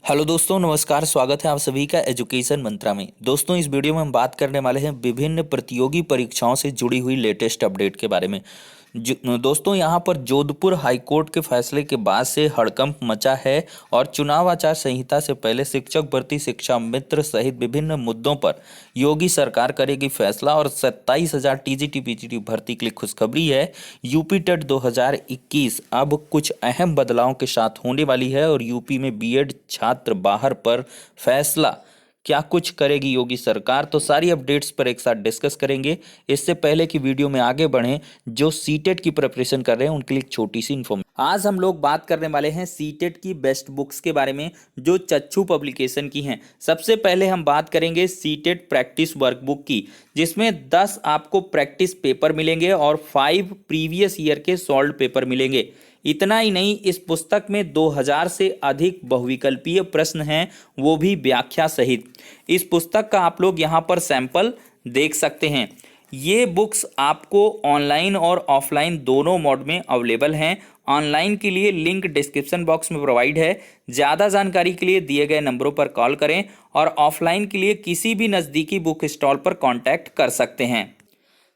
Hello दोस्तों, नमस्कार। स्वागत है आप सभी का एजुकेशन मंत्रा में। दोस्तों, इस वीडियो में हम बात करने वाले हैं विभिन्न प्रतियोगी परीक्षाओं से जुड़ी हुई लेटेस्ट अपडेट के बारे में। दोस्तों, यहाँ पर जोधपुर हाईकोर्ट के फैसले के बाद से हड़कंप मचा है और चुनाव आचार संहिता से पहले शिक्षक भर्ती, शिक्षा मित्र सहित विभिन्न मुद्दों पर योगी सरकार करेगी फैसला। और 27,000 टीजीटी पीजीटी भर्ती के लिए खुशखबरी है। यूपी टेट 2021 अब कुछ अहम बदलावों के साथ होने वाली है और यूपी में बीएड छात्र बाहर पर फैसला। क्या कुछ करेगी योगी सरकार, तो सारी अपडेट्स पर एक साथ डिस्कस करेंगे। इससे पहले कि वीडियो में आगे बढ़ें, जो सीटेट की प्रिपरेशन कर रहे हैं उनके लिए एक छोटी सी इन्फॉर्मेशन। आज हम लोग बात करने वाले हैं सीटेट की बेस्ट बुक्स के बारे में, जो चच्चू पब्लिकेशन की हैं। सबसे पहले हम बात करेंगे सीटेट प्रैक्टिस वर्कबुक की, जिसमें 10 आपको प्रैक्टिस पेपर मिलेंगे और 5 प्रीवियस ईयर के सॉल्व पेपर मिलेंगे। इतना ही नहीं, इस पुस्तक में 2000 से अधिक बहुविकल्पीय प्रश्न हैं, वो भी व्याख्या सहित। इस पुस्तक का आप लोग यहाँ पर सैंपल देख सकते हैं। ये बुक्स आपको ऑनलाइन और ऑफलाइन दोनों मोड में अवेलेबल हैं। ऑनलाइन के लिए लिंक डिस्क्रिप्शन बॉक्स में प्रोवाइड है। ज़्यादा जानकारी के लिए दिए गए नंबरों पर कॉल करें और ऑफलाइन के लिए किसी भी नज़दीकी बुक स्टॉल पर कॉन्टैक्ट कर सकते हैं।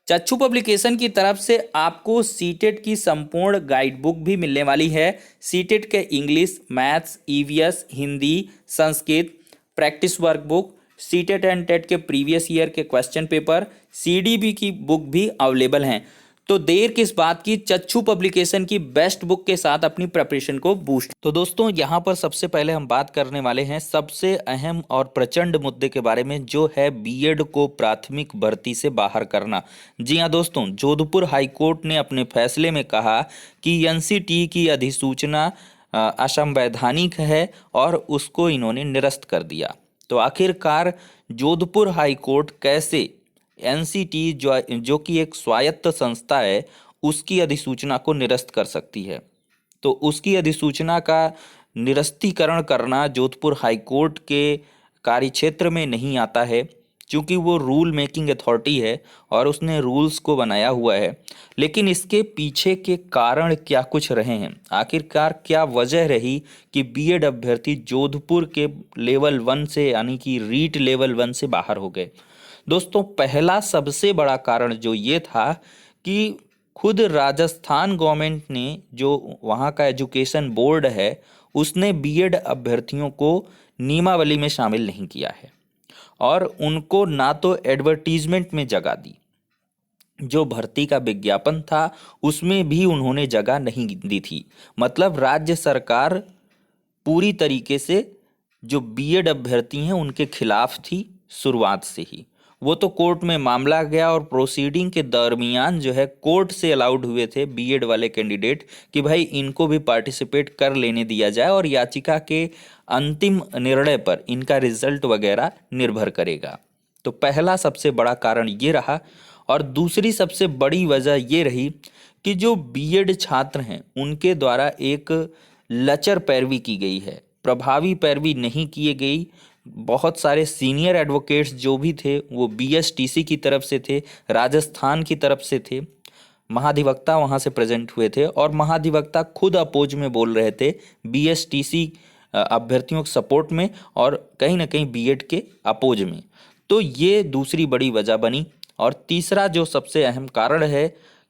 चच्चू पब्लिकेशन की तरफ से आपको सीटेट की संपूर्ण गाइड बुक भी मिलने वाली है। सीटेट के English, maths, EVS, Hindi, Sanskrit practice workbook, CTET and TET के प्रीवियस ईयर के क्वेश्चन पेपर, सीडीबी की बुक भी अवेलेबल हैं। तो देर किस बात की, चच्चू पब्लिकेशन की बेस्ट बुक के साथ अपनी प्रिपरेशन को बूस्ट। तो दोस्तों, यहाँ पर सबसे पहले हम बात करने वाले हैं सबसे अहम और प्रचंड मुद्दे के बारे में, जो है बीएड को प्राथमिक भर्ती से बाहर करना। जी हाँ दोस्तों, जोधपुर हाईकोर्ट ने अपने फैसले में कहा कि एनसीटी की अधिसूचना असंवैधानिक है और उसको इन्होंने निरस्त कर दिया। तो आखिरकार जोधपुर हाईकोर्ट कैसे एनसीटी जो कि एक स्वायत्त संस्था है, उसकी अधिसूचना को निरस्त कर सकती है? तो उसकी अधिसूचना का निरस्तीकरण करना जोधपुर हाईकोर्ट के कार्यक्षेत्र में नहीं आता है, क्योंकि वो रूल मेकिंग अथॉरिटी है और उसने रूल्स को बनाया हुआ है। लेकिन इसके पीछे के कारण क्या कुछ रहे हैं, आखिरकार क्या वजह रही कि बीएड अभ्यर्थी जोधपुर के लेवल 1 से, यानी कि रीट लेवल 1 से बाहर हो गए? दोस्तों, पहला सबसे बड़ा कारण जो ये था कि खुद राजस्थान गवर्नमेंट ने, जो वहाँ का एजुकेशन बोर्ड है, उसने बीएड अभ्यर्थियों को नियमावली में शामिल नहीं किया है और उनको ना तो एडवर्टीजमेंट में जगह दी। जो भर्ती का विज्ञापन था उसमें भी उन्होंने जगह नहीं दी थी। मतलब राज्य सरकार पूरी तरीके से जो बीएड अभ्यर्थी हैं उनके खिलाफ थी शुरुआत से ही। वो तो कोर्ट में मामला गया और प्रोसीडिंग के दरमियान जो है कोर्ट से अलाउड हुए थे बीएड वाले कैंडिडेट कि भाई इनको भी पार्टिसिपेट कर लेने दिया जाए और याचिका के अंतिम निर्णय पर इनका रिजल्ट वगैरह निर्भर करेगा। तो पहला सबसे बड़ा कारण ये रहा। और दूसरी सबसे बड़ी वजह ये रही कि जो बीएड छात्र हैं उनके द्वारा एक लचर पैरवी की गई है, प्रभावी पैरवी नहीं की गई। बहुत सारे सीनियर एडवोकेट्स जो भी थे वो बीएसटीसी की तरफ से थे, राजस्थान की तरफ से थे। महाधिवक्ता वहाँ से प्रेजेंट हुए थे और महाधिवक्ता खुद अपोज में बोल रहे थे बीएसटीसी अभ्यर्थियों के सपोर्ट में और कहीं ना कहीं बीएड के अपोज में। तो ये दूसरी बड़ी वजह बनी। और तीसरा जो सबसे अहम कारण है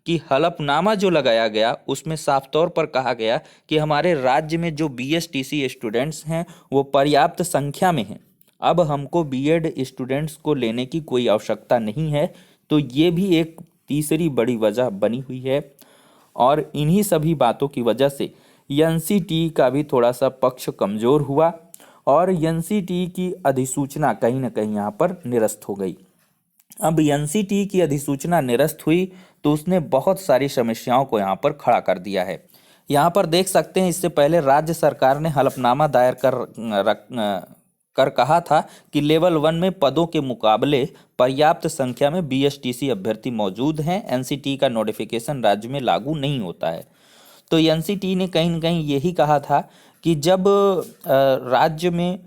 कि हलफनामा जो लगाया गया उसमें साफ तौर पर कहा गया कि हमारे राज्य में जो बीएसटीसी स्टूडेंट्स हैं वो पर्याप्त संख्या में हैं, अब हमको बीएड स्टूडेंट्स को लेने की कोई आवश्यकता नहीं है। तो ये भी एक तीसरी बड़ी वजह बनी हुई है। और इन्हीं सभी बातों की वजह से एनसीटी का भी थोड़ा सा पक्ष कमज़ोर हुआ और एनसीटी की अधिसूचना कहीं ना कहीं यहाँ पर निरस्त हो गई। अब एनसीटी की अधिसूचना निरस्त हुई तो उसने बहुत सारी समस्याओं को यहाँ पर खड़ा कर दिया है। यहाँ पर देख सकते हैं, इससे पहले राज्य सरकार ने हलफनामा दायर कर कहा था कि लेवल 1 में पदों के मुकाबले पर्याप्त संख्या में बीएसटीसी अभ्यर्थी मौजूद हैं, एनसीटी का नोटिफिकेशन राज्य में लागू नहीं होता है। तो एनसीटी ने कहीं ना कहीं यही कहा था कि जब राज्य में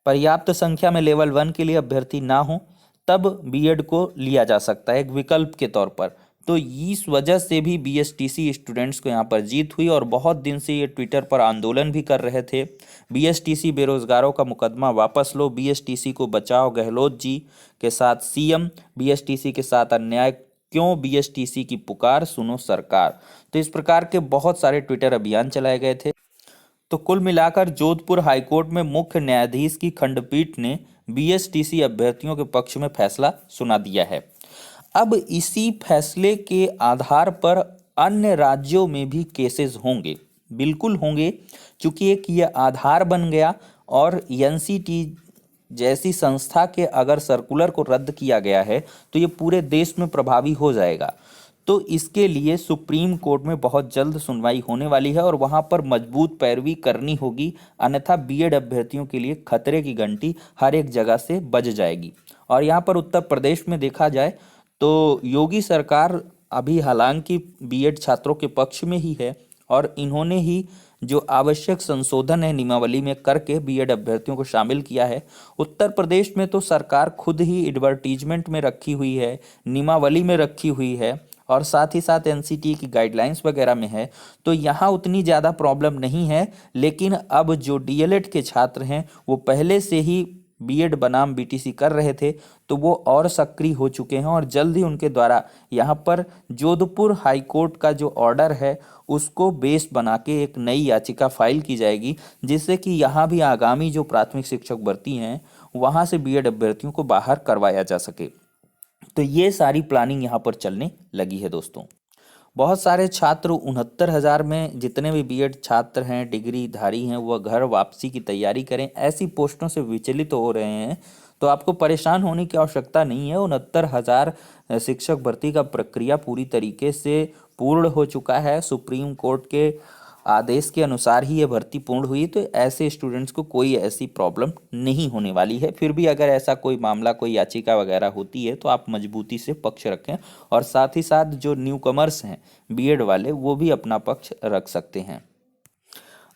पर्याप्त संख्या में लेवल 1 के लिए अभ्यर्थी ना हो तब बीएड को लिया जा सकता है एक विकल्प के तौर पर। तो इस वजह से भी बीएसटीसी स्टूडेंट्स को यहाँ पर जीत हुई और बहुत दिन से ये ट्विटर पर आंदोलन भी कर रहे थे। बीएसटीसी बेरोजगारों का मुकदमा वापस लो, बीएसटीसी को बचाओ, गहलोत जी के साथ सीएम, बीएसटीसी के साथ अन्याय क्यों, बीएसटीसी की पुकार सुनो सरकार। तो इस प्रकार के बहुत सारे ट्विटर अभियान चलाए गए थे। तो कुल मिलाकर जोधपुर हाईकोर्ट में मुख्य न्यायाधीश की खंडपीठ ने बीएसटीसी अभ्यर्थियों के पक्ष में फैसला सुना दिया है। अब इसी फैसले के आधार पर अन्य राज्यों में भी केसेस होंगे, बिल्कुल होंगे, क्योंकि एक ये आधार बन गया और एनसीटी जैसी संस्था के अगर सर्कुलर को रद्द किया गया है तो ये पूरे देश में प्रभावी हो जाएगा। तो इसके लिए सुप्रीम कोर्ट में बहुत जल्द सुनवाई होने वाली है और वहां पर मजबूत पैरवी करनी होगी, अन्यथा बीएड अभ्यर्थियों के लिए खतरे की घंटी हर एक जगह से बज जाएगी। और यहाँ पर उत्तर प्रदेश में देखा जाए तो योगी सरकार अभी हालांकि बीएड छात्रों के पक्ष में ही है और इन्होंने ही जो आवश्यक संशोधन है नियमावली में करके बीएड अभ्यर्थियों को शामिल किया है। उत्तर प्रदेश में तो सरकार खुद ही एडवर्टीजमेंट में रखी हुई है, नियमावली में रखी हुई है और साथ ही साथ एनसीटी की गाइडलाइंस वगैरह में है, तो यहाँ उतनी ज़्यादा प्रॉब्लम नहीं है। लेकिन अब जो डीएलएड के छात्र हैं वो पहले से ही बीएड बनाम बीटीसी कर रहे थे तो वो और सक्रिय हो चुके हैं और जल्द ही उनके द्वारा यहाँ पर जोधपुर हाईकोर्ट का जो ऑर्डर है उसको बेस बना के एक नई याचिका फाइल की जाएगी, जिससे कि यहाँ भी आगामी जो प्राथमिक शिक्षक भर्ती हैं वहाँ से बीएड अभ्यर्थियों को बाहर करवाया जा सके। तो ये सारी प्लानिंग यहाँ पर चलने लगी है दोस्तों। बहुत सारे छात्र 69,000 में जितने भी बीएड छात्र हैं, डिग्री धारी हैं, वह घर वापसी की तैयारी करें, ऐसी पोस्टों से विचलित हो रहे हैं। तो आपको परेशान होने की आवश्यकता नहीं है। 69,000 शिक्षक भर्ती का प्रक्रिया पूरी तरीके से पूर्ण हो चुका है। सुप्रीम कोर्ट के आदेश के अनुसार ही ये भर्ती पूर्ण हुई, तो ऐसे स्टूडेंट्स को कोई ऐसी प्रॉब्लम नहीं होने वाली है। फिर भी अगर ऐसा कोई मामला, कोई याचिका वगैरह होती है तो आप मजबूती से पक्ष रखें और साथ ही साथ जो न्यू कमर्स हैं बीएड वाले वो भी अपना पक्ष रख सकते हैं।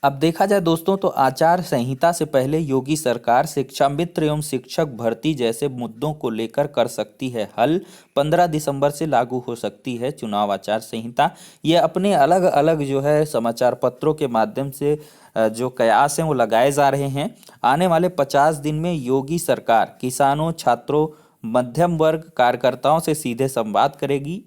अब देखा जाए दोस्तों तो आचार संहिता से पहले योगी सरकार शिक्षा मित्र एवं शिक्षक भर्ती जैसे मुद्दों को लेकर कर सकती है हल। 15 दिसंबर से लागू हो सकती है चुनाव आचार संहिता। ये अपने अलग अलग जो है समाचार पत्रों के माध्यम से जो कयास हैं वो लगाए जा रहे हैं। आने वाले 50 दिन में योगी सरकार किसानों, छात्रों, मध्यम वर्ग, कार्यकर्ताओं से सीधे संवाद करेगी।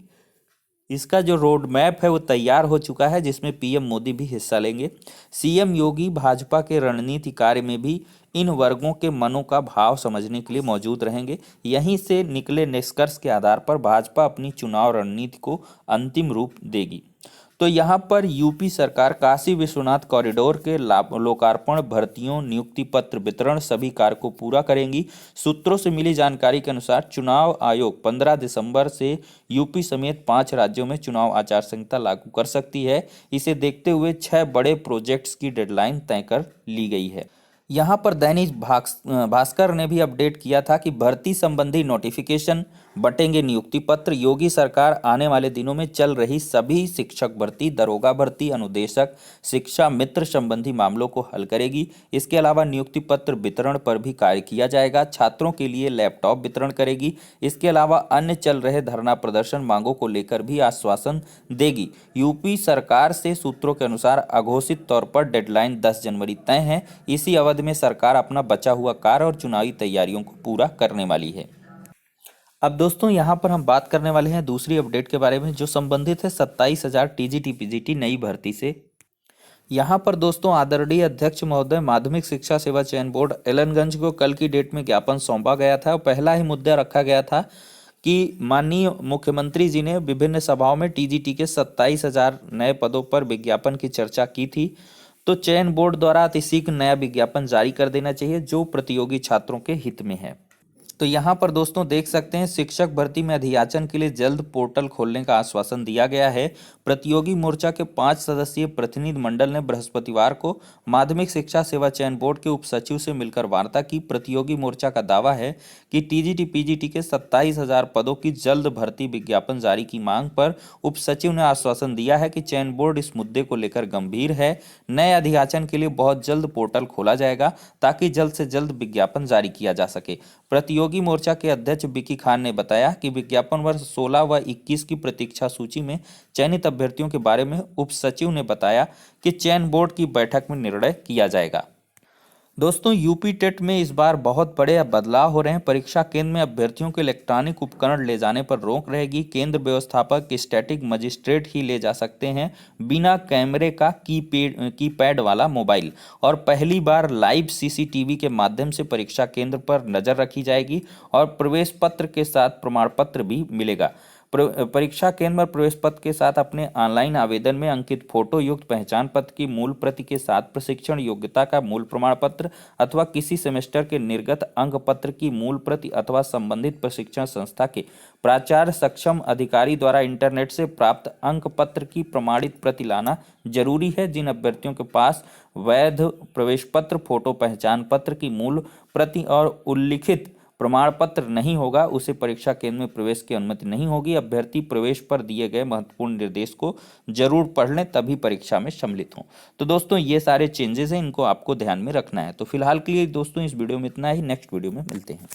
इसका जो रोड मैप है वो तैयार हो चुका है, जिसमें पीएम मोदी भी हिस्सा लेंगे। सीएम योगी भाजपा के रणनीति कार्य में भी इन वर्गों के मनों का भाव समझने के लिए मौजूद रहेंगे। यहीं से निकले निष्कर्ष के आधार पर भाजपा अपनी चुनाव रणनीति को अंतिम रूप देगी। तो यहाँ पर यूपी सरकार काशी विश्वनाथ कॉरिडोर के लोकार्पण, भर्तियों, नियुक्ति पत्र वितरण सभी कार्य को पूरा करेंगी। सूत्रों से मिली जानकारी के अनुसार चुनाव आयोग 15 दिसंबर से यूपी समेत 5 राज्यों में चुनाव आचार संहिता लागू कर सकती है। इसे देखते हुए 6 बड़े प्रोजेक्ट्स की डेडलाइन तय कर ली गई है। यहाँ पर दैनिक भास्कर ने भी अपडेट किया था कि भर्ती संबंधी नोटिफिकेशन, बटेंगे नियुक्ति पत्र। योगी सरकार आने वाले दिनों में चल रही सभी शिक्षक भर्ती, दरोगा भर्ती, अनुदेशक, शिक्षा मित्र संबंधी मामलों को हल करेगी। इसके अलावा नियुक्ति पत्र वितरण पर भी कार्य किया जाएगा। छात्रों के लिए लैपटॉप वितरण करेगी। इसके अलावा अन्य चल रहे धरना प्रदर्शन मांगों को लेकर भी आश्वासन देगी। यूपी सरकार से सूत्रों के अनुसार अघोषित तौर पर डेडलाइन 10 जनवरी तय है। इसी अवधि में सरकार अपना बचा हुआ कार्य और चुनावी तैयारियों को पूरा करने वाली है। अब दोस्तों यहाँ पर हम बात करने वाले हैं दूसरी अपडेट के बारे में, जो संबंधित है 27,000 टीजीटी पीजीटी नई भर्ती से। यहाँ पर दोस्तों आदरणीय अध्यक्ष महोदय माध्यमिक शिक्षा सेवा चयन बोर्ड एलनगंज को कल की डेट में ज्ञापन सौंपा गया था। पहला ही मुद्दा रखा गया था कि माननीय मुख्यमंत्री जी ने विभिन्न सभाओं में टीजीटी के 27,000 नए पदों पर विज्ञापन की चर्चा की थी। तो चयन बोर्ड द्वारा अतिशीघ्र नया विज्ञापन जारी कर देना चाहिए जो प्रतियोगी छात्रों के हित में है। तो यहाँ पर दोस्तों देख सकते हैं शिक्षक भर्ती में अधियाचन के लिए जल्द पोर्टल खोलने का आश्वासन दिया गया है। प्रतियोगी मोर्चा के 5 सदस्यीय प्रतिनिधि मंडल ने बृहस्पतिवार को माध्यमिक शिक्षा सेवा चयन बोर्ड के उप सचिव से मिलकर वार्ता की। प्रतियोगी मोर्चा का दावा है कि टीजीटी पीजीटी के 27,000 पदों की जल्द भर्ती विज्ञापन जारी की मांग पर उप सचिव ने आश्वासन दिया है कि चयन बोर्ड इस मुद्दे को लेकर गंभीर है। नए अधियाचन के लिए बहुत जल्द पोर्टल खोला जाएगा ताकि जल्द से जल्द विज्ञापन जारी किया जा सके। प्रतियोगी प्रतियोगी मोर्चा के अध्यक्ष विकी खान ने बताया कि विज्ञापन वर्ष 16 व 21 की प्रतीक्षा सूची में चयनित अभ्यर्थियों के बारे में उप सचिव ने बताया कि चयन बोर्ड की बैठक में निर्णय किया जाएगा। दोस्तों, यूपी टेट में इस बार बहुत बड़े बदलाव हो रहे हैं। परीक्षा केंद्र में अभ्यर्थियों के इलेक्ट्रॉनिक उपकरण ले जाने पर रोक रहेगी। केंद्र व्यवस्थापक स्टैटिक मजिस्ट्रेट ही ले जा सकते हैं बिना कैमरे का कीपैड वाला मोबाइल। और पहली बार लाइव सीसीटीवी के माध्यम से परीक्षा केंद्र पर नजर रखी जाएगी और प्रवेश पत्र के साथ प्रमाण पत्र भी मिलेगा। परीक्षा केंद्र पर प्रवेश पत्र के साथ अपने ऑनलाइन आवेदन में अंकित फोटो युक्त पहचान पत्र की मूल प्रति के साथ प्रशिक्षण योग्यता का मूल प्रमाण पत्र अथवा किसी सेमेस्टर के निर्गत अंक पत्र की मूल प्रति अथवा संबंधित प्रशिक्षण संस्था के प्राचार्य सक्षम अधिकारी द्वारा इंटरनेट से प्राप्त अंक पत्र की प्रमाणित प्रति लाना जरूरी है। जिन अभ्यर्थियों के पास वैध प्रवेश पत्र, फोटो पहचान पत्र की मूल प्रति और उल्लिखित प्रमाण पत्र नहीं होगा, उसे परीक्षा केंद्र में प्रवेश की अनुमति नहीं होगी। अभ्यर्थी प्रवेश पर दिए गए महत्वपूर्ण निर्देश को जरूर पढ़ लें, तभी परीक्षा में सम्मिलित हों। तो दोस्तों, ये सारे चेंजेस हैं, इनको आपको ध्यान में रखना है। तो फिलहाल के लिए दोस्तों इस वीडियो में इतना ही। नेक्स्ट वीडियो में मिलते हैं।